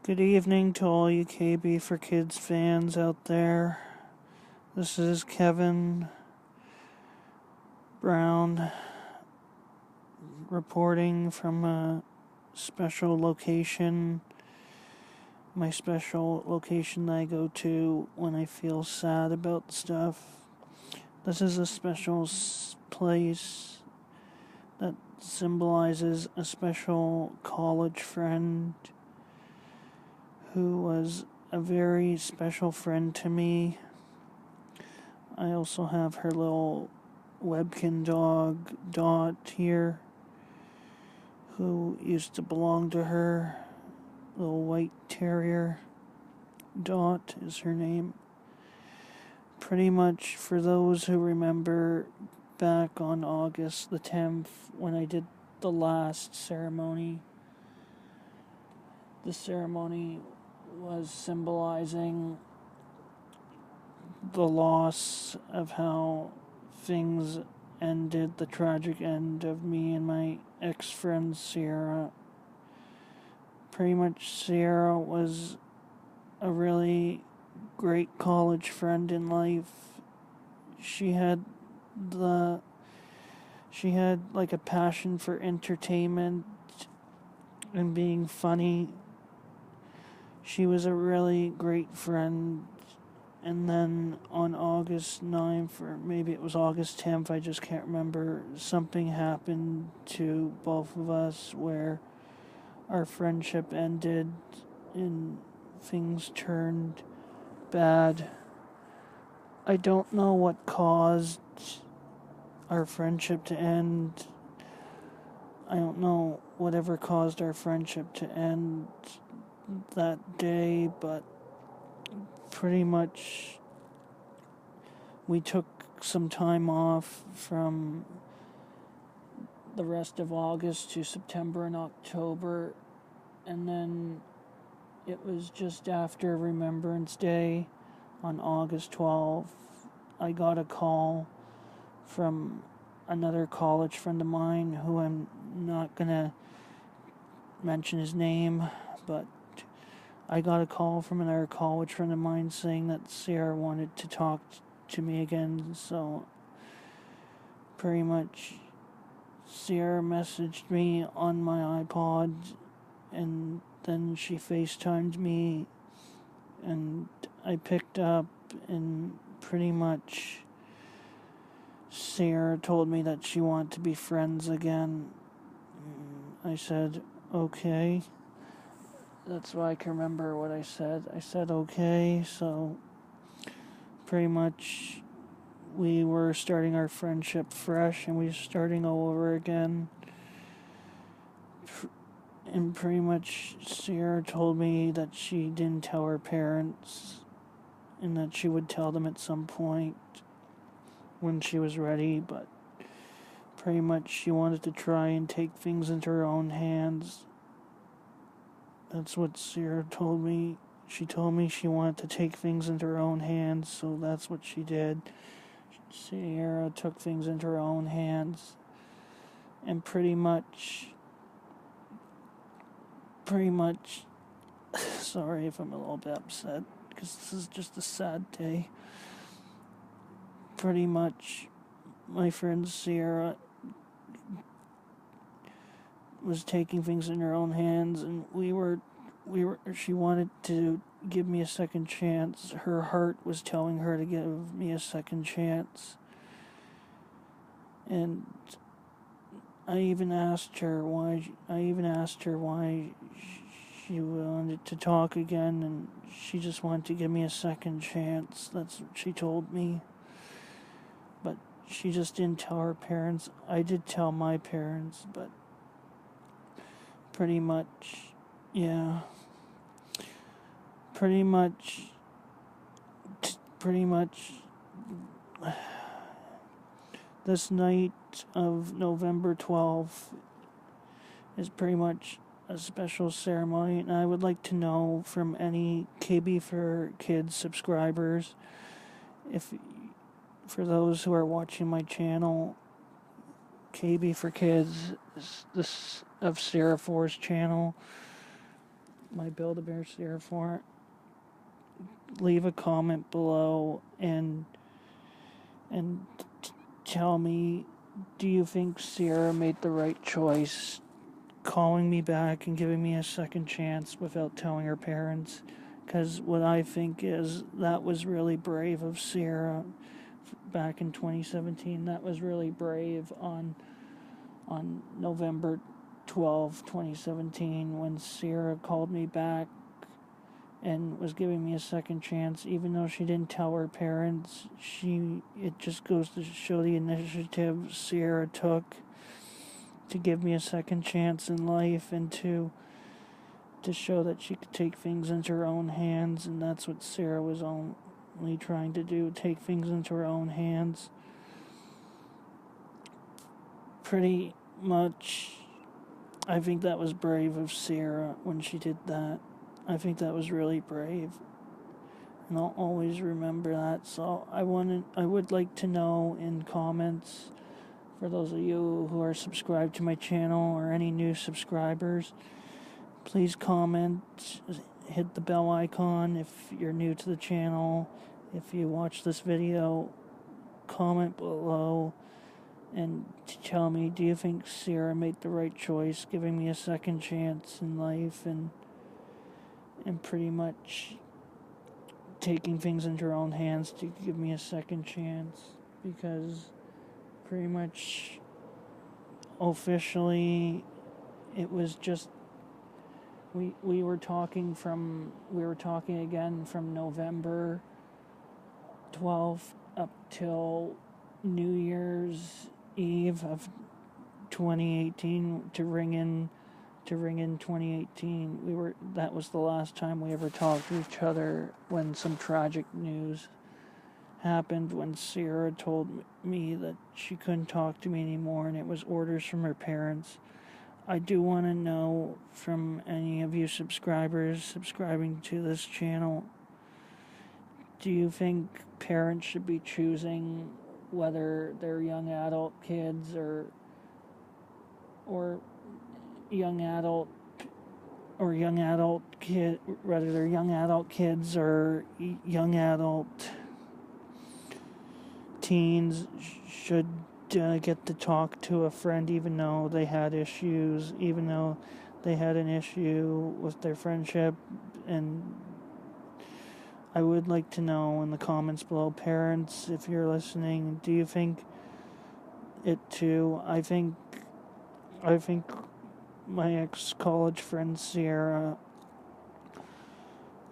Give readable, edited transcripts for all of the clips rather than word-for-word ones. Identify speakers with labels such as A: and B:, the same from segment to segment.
A: Good evening to all you KB for Kids fans out there. This is Kevin Brown reporting from a special location. My special location that I go to when I feel sad about stuff. This is a special place that symbolizes a special college friend who was a very special friend to me. I also have her little Webkin dog, Dot, here, who used to belong to her. Little white terrier. Dot is her name. Pretty much, for those who remember back on August the 10th when I did the last ceremony, the ceremony was symbolizing the loss of how things ended, the tragic end of me and my ex-friend CEARA. Pretty much CEARA was a really great college friend in life. She had like a passion for entertainment and being funny. She was a really great friend. And then on August 9th, or maybe it was August 10th, I just can't remember, something happened to both of us where our friendship ended and things turned bad. I don't know what caused our friendship to end. I don't know whatever caused our friendship to end that day, but pretty much we took some time off from the rest of August to September and October, and then it was just after Remembrance Day on August 12th, I got a call from another college friend of mine who I'm not gonna mention his name, but I got a call from another college friend of mine saying that CEARA wanted to talk to me again, so pretty much CEARA messaged me on my iPod, and then she FaceTimed me, and I picked up, and pretty much CEARA told me that she wanted to be friends again. I said, okay. That's why I can remember what I said. I said okay, so pretty much we were starting our friendship fresh and we were starting all over again. And pretty much CEARA told me that she didn't tell her parents and that she would tell them at some point when she was ready, but pretty much she wanted to try and take things into her own hands. That's what CEARA told me. She told me she wanted to take things into her own hands, so that's what she did. CEARA took things into her own hands, and pretty much, sorry if I'm a little bit upset, because this is just a sad day. Pretty much, my friend CEARA was taking things in her own hands, and she wanted to give me a second chance. Her heart was telling her to give me a second chance. And I even asked her why she wanted to talk again, and she just wanted to give me a second chance. That's what she told me. But she just didn't tell her parents. I did tell my parents, but pretty much, yeah. Pretty much, this night of November 12th is pretty much a special ceremony, and I would like to know from any KB for Kids subscribers, for those who are watching my channel, KB for Kids, this of Sarah Forrest's channel, my Build-A-Bear CEARA for it, leave a comment below and tell me, do you think CEARA made the right choice calling me back and giving me a second chance without telling her parents? Because what I think is that was really brave of CEARA back in 2017. That was really brave on November 12, 2017, when CEARA called me back and was giving me a second chance, even though she didn't tell her parents. It just goes to show the initiative CEARA took to give me a second chance in life, and to show that she could take things into her own hands. And that's what CEARA was only trying to do, take things into her own hands. Pretty much, I think that was brave of CEARA when she did that. I think that was really brave, and I'll always remember that. So I would like to know in comments, for those of you who are subscribed to my channel or any new subscribers, please comment, hit the bell icon if you're new to the channel. If you watch this video, comment below and tell me, do you think CEARA made the right choice giving me a second chance in life and pretty much taking things into her own hands to give me a second chance? Because pretty much officially it was just we were talking again from November 12th up till New Year's Eve of 2018 to ring in 2018. That was the last time we ever talked to each other, when some tragic news happened, when CEARA told me that she couldn't talk to me anymore, and it was orders from her parents. I do want to know from any of you subscribers subscribing to this channel, do you think parents should be choosing whether they're young adult kids or young adult kid, whether they're young adult kids or young adult teens should get to talk to a friend, even though they had issues, even though they had an issue with their friendship. And I would like to know in the comments below, parents, if you're listening, do you think it too? I think my ex-college friend CEARA,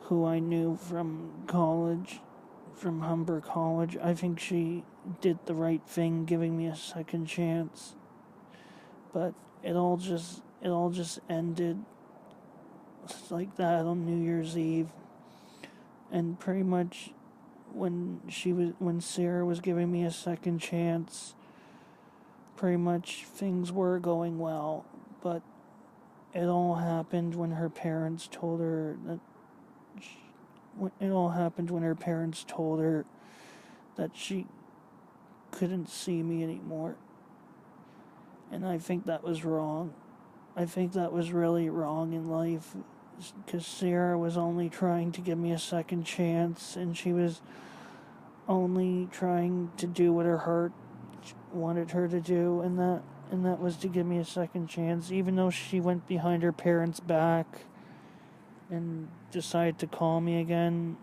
A: who I knew from college, from Humber College, I think she did the right thing giving me a second chance. But it all just ended like that on New Year's Eve. And pretty much when CEARA was giving me a second chance, pretty much things were going well, but it all happened when her parents told her that she couldn't see me anymore. And I think that was wrong. I think that was really wrong in life, because CEARA was only trying to give me a second chance, and she was only trying to do what her heart wanted her to do, and that was to give me a second chance, even though she went behind her parents' back and decided to call me again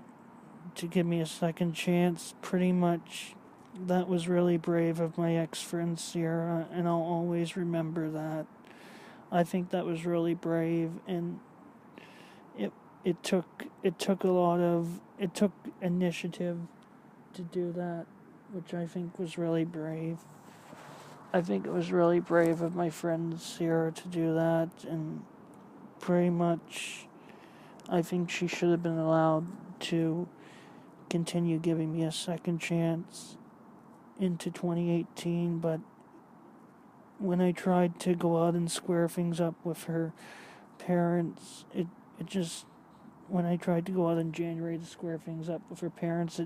A: to give me a second chance. Pretty much that was really brave of my ex-friend CEARA, and I'll always remember that. I think that was really brave, and it took initiative to do that, which I think was really brave. I think it was really brave of my friend CEARA to do that, and pretty much I think she should have been allowed to continue giving me a second chance into 2018, but when I tried to go out and square things up with her parents, when I tried to go out in January to square things up with her parents,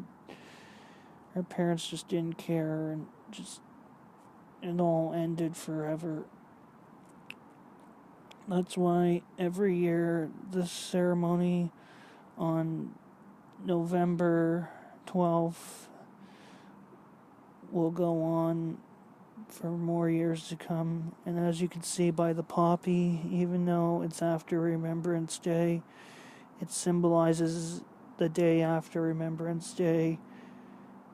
A: her parents just didn't care, and it all ended forever. That's why every year this ceremony on November 12th will go on for more years to come. And as you can see by the poppy, even though it's after Remembrance Day, it symbolizes the day after Remembrance Day,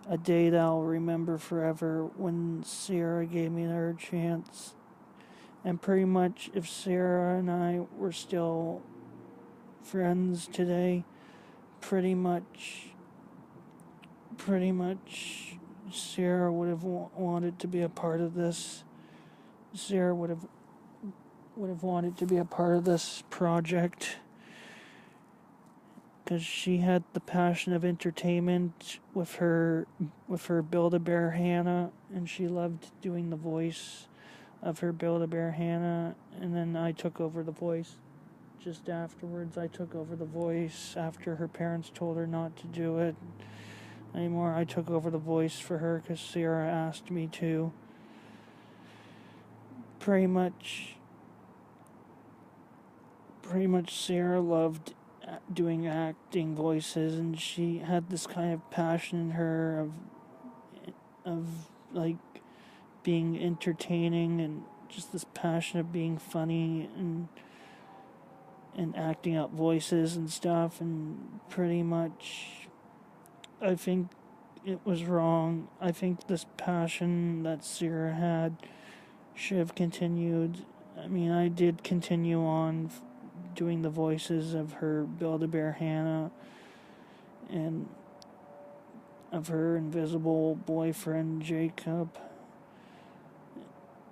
A: a day that I'll remember forever when CEARA gave me another chance. And pretty much if CEARA and I were still friends today, pretty much CEARA would have wanted to be a part of this. CEARA would have wanted to be a part of this project because she had the passion of entertainment with her Build-A-Bear Hannah, and she loved doing the voice of her Build-A-Bear Hannah. And then I took over the voice just afterwards. I took over the voice after her parents told her not to do it anymore. I took over the voice for her because CEARA asked me to. Pretty much CEARA loved doing acting voices, and she had this kind of passion in her of like being entertaining, and just this passion of being funny and acting out voices and stuff. And pretty much I think it was wrong. I think this passion that CEARA had should have continued. I mean, I did continue on doing the voices of her Build-A-Bear Hannah and of her invisible boyfriend Jacob.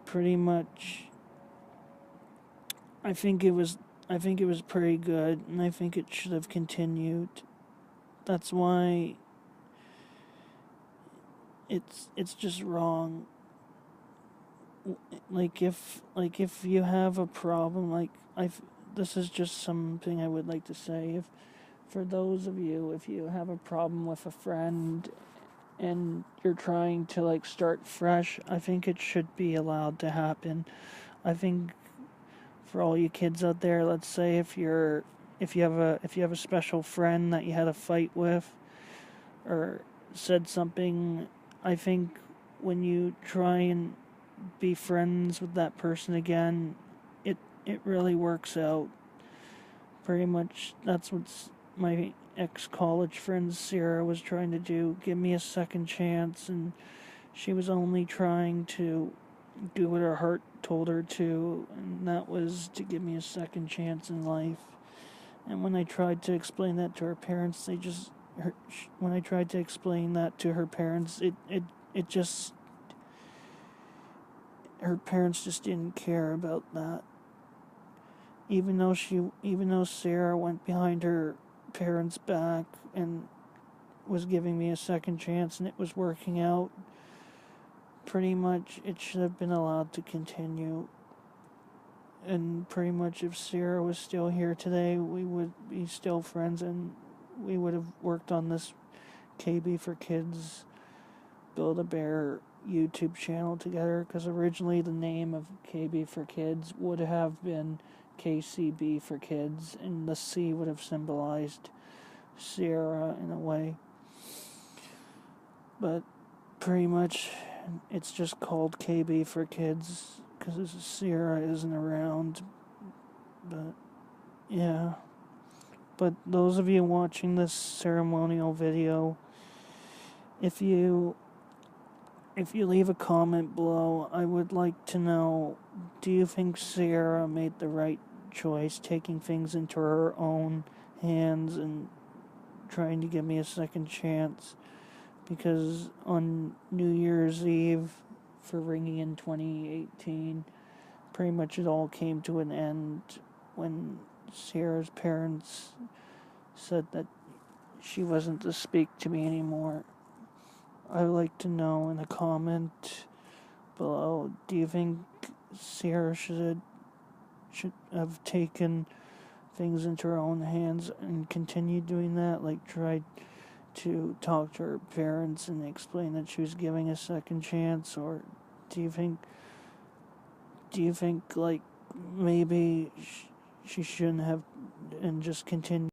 A: Pretty much I think it was pretty good, and I think it should have continued. That's why it's just wrong. Like if you have a problem, this is just something I would like to say. For those of you, if you have a problem with a friend and you're trying to start fresh, I think it should be allowed to happen. I think for all you kids out there, let's say if you have a special friend that you had a fight with or said something, I think when you try and be friends with that person again, it really works out. Pretty much that's what my ex-college friend CEARA was trying to do, give me a second chance, and she was only trying to do what her heart told her to, and that was to give me a second chance in life. And when I tried to explain that to her parents, when I tried to explain that to her parents, her parents just didn't care about that. Even though CEARA went behind her parents' back and was giving me a second chance and it was working out, pretty much it should have been allowed to continue. And pretty much if CEARA was still here today, we would be still friends, and we would have worked on this KB for Kids Build-A-Bear YouTube channel together, because originally the name of KB for Kids would have been KCB for Kids, and the C would have symbolized CEARA in a way. But pretty much it's just called KB for Kids because CEARA isn't around. But yeah. But those of you watching this ceremonial video, if you leave a comment below, I would like to know, do you think CEARA made the right choice taking things into her own hands and trying to give me a second chance? Because on New Year's Eve for Ringing in 2018, pretty much it all came to an end when CEARA's parents said that she wasn't to speak to me anymore. I'd like to know in a comment below, do you think CEARA should have taken things into her own hands and continued doing that? Tried to talk to her parents and explain that she was giving a second chance? Or do you think maybe she shouldn't have, and just continue.